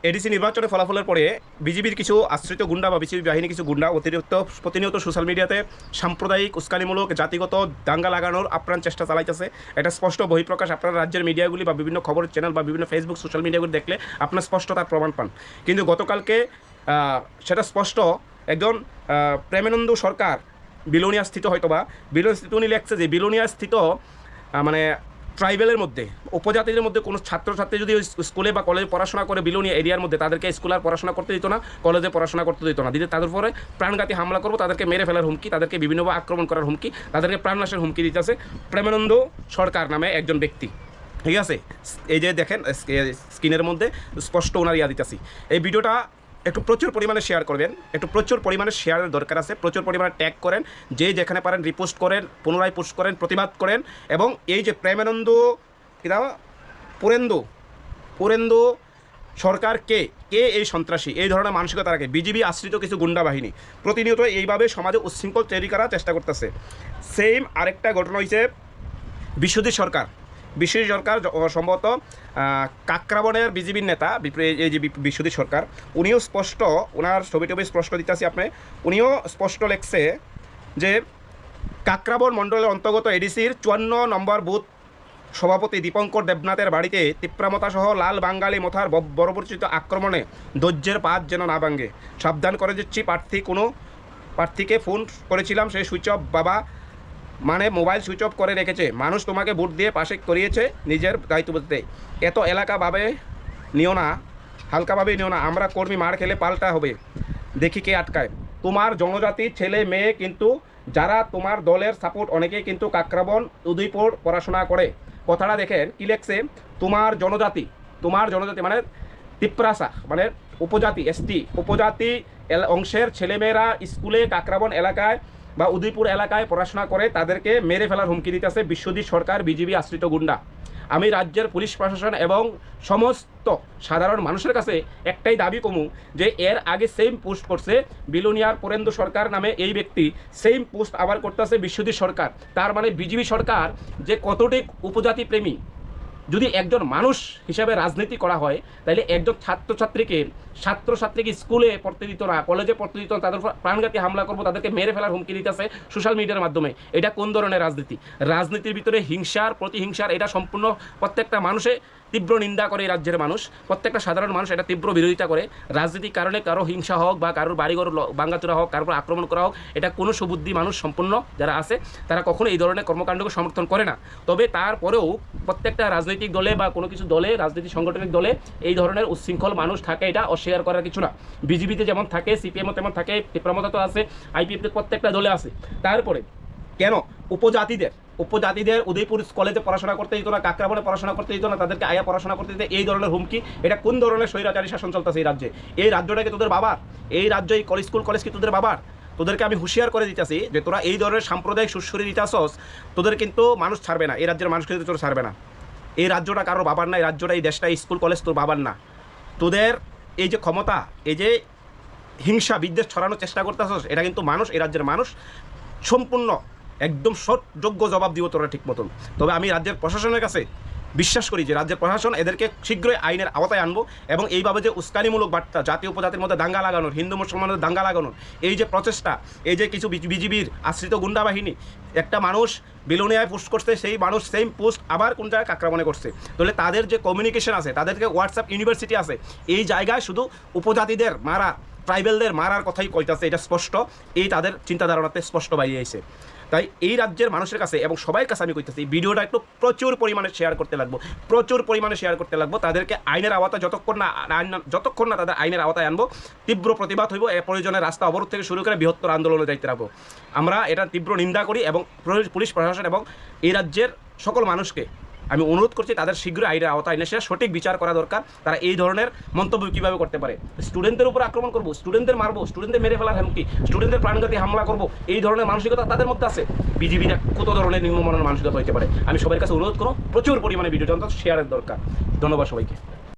ADC নির্বাচনের ফলাফলের পরে বিজিবির কিছু আশ্রিত গুন্ডা বা বিজিবি বাহিনী কিছু গুন্ডা অতিরিক্ত প্রতিনিয়ত সোশ্যাল মিডিয়াতে সাম্প্রদায়িক উস্কানিমূলক জাতিগত দাঙ্গা লাগানোর আপ্রাণ চেষ্টা চালাইতেছে। এটা স্পষ্ট বহিঃপ্রকাশ আপনার রাজ্যের মিডিয়াগুলি বা বিভিন্ন খবরের চ্যানেল বা বিভিন্ন ফেসবুক সোশ্যাল মিডিয়াগুলি দেখলে আপনার স্পষ্ট তার প্রমাণ পান। কিন্তু গতকালকে সেটা স্পষ্ট একজন প্রেমানন্দ সরকার বিলোনিয়া স্থিত হয়তোবা বিলোনিয়া স্থিত উনি লেখছে যে বিলোনিয়া স্থিত মানে ট্রাইবেলের মধ্যে উপজাতিদের মধ্যে কোনো ছাত্রছাত্রী যদি স্কুলে বা কলেজে পড়াশোনা করে বিলোনিয়া এরিয়ার মধ্যে তাদেরকে স্কুলে আর পড়াশোনা করতে দিত না, কলেজে পড়াশোনা করতে দিত না, দিতে তাদের উপরে প্রাণঘাতী হামলা করবো, তাদেরকে মেরে ফেলার হুমকি, তাদেরকে বিভিন্নভাবে আক্রমণ করার হুমকি, তাদেরকে প্রাণনাশের হুমকি দিতেছে প্রেমানন্দ সরকার নামে একজন ব্যক্তি। ঠিক আছে, এই যে দেখেন স্ক্রিনের মধ্যে স্পষ্ট ওনার ইয়া দিতেছি। এই ভিডিওটা একটু প্রচুর পরিমাণে শেয়ার করবেন, একটু প্রচুর পরিমাণে শেয়ারের দরকার আছে, প্রচুর পরিমাণে ট্যাগ করেন, যে যেখানে পারেন রিপোস্ট করেন, পুনরায় পোস্ট করেন, প্রতিবাদ করেন। এবং এই যে প্রেমানন্দ পুরেন্দু সরকার কে এই সন্ত্রাসী, এই ধরনের মানসিকতা রাখে বিজিবি আশ্রিত কিছু গুন্ডা বাহিনী প্রতিনিয়ত এইভাবে সমাজে উচ্ছৃঙ্খল তৈরি করার চেষ্টা করতেছে। সেম আরেকটা ঘটনা হয়েছে বিশ্বজিৎ সরকার সম্ভবত কাকরাবনের বিজিবির নেতা, এই যে বিশ্বজিৎ সরকার, উনিও স্পষ্ট ওনার ছবি স্পষ্ট দিতেছি আপনি, উনিও স্পষ্ট লেখছে যে কাকরাবন মণ্ডলের অন্তর্গত এডিসির 54 নম্বর বুথ সভাপতি দীপঙ্কর দেবনাথের বাড়িতে তীব্রামতাসহ লাল বাঙালি মথার বর্বরচিত আক্রমণে ধৈর্যের পাত যেন না ভাঙে। সাবধান করে দিচ্ছি, প্রার্থীকে ফোন করেছিলাম, সেই সুইচ অফ বাবা, মানে মোবাইল সুইচ অফ করে রেখেছে। মানুষ তোমাকে ভোট দিয়ে পাশে করিয়েছে, নিজের দায়িত্ব বুঝতে এত এলাকাভাবে নিও না, হালকাভাবে নিও না। আমরা কর্মী মার খেলে পাল্টা হবে, দেখি কে আটকায়। তোমার জনজাতির ছেলে মেয়ে কিন্তু যারা তোমার দলের সাপোর্ট অনেকেই কিন্তু কাকরাবন উদয়পুর পড়াশোনা করে। কথাটা দেখেন কি লেখছে, তোমার জনজাতি মানে তিপ্রাসা মানে উপজাতি, এসটি উপজাতি অংশের ছেলেমেয়েরা স্কুলে কাকরাবন এলাকায় বা উদয়পুর এলাকায় পড়াশোনা করে, তাদেরকে মেরে ফেলার হুমকি দিতেছে বিশ্বজিৎ সরকার বিজিবি আশ্রিত গুন্ডা। আমি রাজ্যের পুলিশ প্রশাসন এবং সমস্ত সাধারণ মানুষের কাছে একটাই দাবি কমু যে এর আগে সেম পোস্ট করছে বিলোনিয়ার পুরেন্দু সরকার নামে এই ব্যক্তি, সেম পোস্ট আবার করতেছে বিশ্বজিৎ সরকার। তার মানে বিজিবি সরকার যে কতটি উপজাতি প্রেমী। যদি একজন মানুষ হিসাবে রাজনীতি করা হয় তাহলে একজন ছাত্রছাত্রীকে স্কুলে পড়তে দিত না, কলেজে পড়তে দিত না, তাদের প্রাণঘাতী হামলা করবো, তাদেরকে মেরে ফেলার হুমকি দিতেছে সোশ্যাল মিডিয়ার মাধ্যমে। এটা কোন ধরনের রাজনীতি? রাজনীতির ভিতরে হিংসার প্রতিহিংসার এটা সম্পূর্ণ প্রত্যেকটা মানুষে তীব্র নিন্দা করে। এই রাজ্যের মানুষ, প্রত্যেকটা সাধারণ মানুষ এটা তীব্র বিরোধিতা করে। রাজনীতির কারণে কারো হিংসা হোক বা কারোর বাড়িঘর ভাঙাচোরা হোক, কারোর আক্রমণ করা হোক, এটা কোনো সুবুদ্ধি মানুষ সম্পূর্ণ যারা আছে তারা কখনো এই ধরনের কর্মকাণ্ডকে সমর্থন করে না। তবে তারপরেও প্রত্যেকটা রাজনৈতিক দলে বা কোনো কিছু দলে, রাজনৈতিক সাংগঠনিক দলে এই ধরনের উচ্ছৃঙ্খল মানুষ থাকে, এটা অস্বীকার করার কিছু না। বিজেপিতে যেমন থাকে, সিপিএমও তেমন থাকে, তীব্রমতা তো আছে, আইপিএফতে প্রত্যেকটা দলে আছে। তারপরে কেন উপজাতিদের উদয়পুর কলেজে পড়াশোনা করতে দিত না, কাকরাবনে পড়াশোনা করতে দিত না, তাদেরকে আয়া পড়াশোনা করতে দিতে এই ধরনের হুমকি? এটা কোন ধরনের স্বৈরাচারী শাসন চলতেছে এই রাজ্যে? এই রাজ্যটাকে তোদের বাবার, এই রাজ্য এই স্কুল কলেজ কি তোদের বাবার? তোদেরকে আমি হুঁশিয়ার করে দিতেছি যে তোরা এই ধরনের সাম্প্রদায়িক সুশ্বরী দিতেছস, তোদের কিন্তু মানুষ ছাড়বে না, এই রাজ্যের মানুষ কিন্তু তোর ছাড়বে না। এই রাজ্যটা কারোর বাবার না, এই রাজ্যটা, এই দেশটা, স্কুল কলেজ তোর বাবার না। তোদের এই যে ক্ষমতা, এই যে হিংসা বিদ্বেষ ছড়ানোর চেষ্টা করতেছস, এটা কিন্তু মানুষ, এই রাজ্যের মানুষ সম্পূর্ণ একদম যোগ্য জবাব দিব তোরা ঠিক মতন। তবে আমি রাজ্যের প্রশাসনের কাছে বিশ্বাস করি যে রাজ্যের প্রশাসন এদেরকে শীঘ্রই আইনের আওতায় আনবো এবং এইভাবে যে উস্কানিমূলক বার্তা, জাতীয় উপজাতির মধ্যে দাঙ্গা লাগানোর, হিন্দু মুসলমানদের দাঙ্গা লাগানোর এই যে প্রচেষ্টা, এই যে কিছু বিজিবির আশ্রিত গুন্ডা বাহিনী, একটা মানুষ বিলোনিয়ায় পোস্ট করছে, সেই মানুষ সেম পোস্ট আবার কোন জায়গায় কাকরাবনে করছে, তাহলে তাদের যে কমিউনিকেশন আছে, তাদেরকে হোয়াটসঅ্যাপ ইউনিভার্সিটি আছে, এই জায়গায় শুধু উপজাতিদের মারা, ট্রাইবেলদের মারার কথাই কইতাছে। এটা স্পষ্ট, এই তাদের চিন্তাধারণাতে স্পষ্ট বাইরে আইছে। তাই এই রাজ্যের মানুষের কাছে এবং সবার কাছে আমি কইতেছি, এই ভিডিওটা একটু প্রচুর পরিমাণে শেয়ার করতে লাগবো, তাদেরকে আইনের আওতায় যতক্ষণ না তাদের আইনের আওতায় আনবো, তীব্র প্রতিবাদ হইব। প্রয়োজনে রাস্তা অবরোধ থেকে শুরু করে বৃহত্তর আন্দোলনে যাইতে রাখবো। আমরা এটা তীব্র নিন্দা করি এবং পুলিশ প্রশাসন এবং এই রাজ্যের সকল মানুষকে আমি অনুরোধ করছি তাদের শীঘ্রই আইনের আওতায় এনে সঠিক বিচার করা দরকার। তারা এই ধরনের মন্তব্য কীভাবে করতে পারে? স্টুডেন্টদের উপর আক্রমণ করবো, স্টুডেন্টদের মারবো, স্টুডেন্টদের মেরে ফেলার হুমকি, স্টুডেন্টদের প্রাণঘাতী হামলা করবো, এই ধরনের মানসিকতা তাদের মধ্যে আছে। বিজিবির কত ধরনের নিম্নমানের মানসিকতা হতে পারে? আমি সবার কাছে অনুরোধ করো, প্রচুর পরিমাণে ভিডিওটা অন্তত শেয়ারের দরকার। ধন্যবাদ সবাইকে।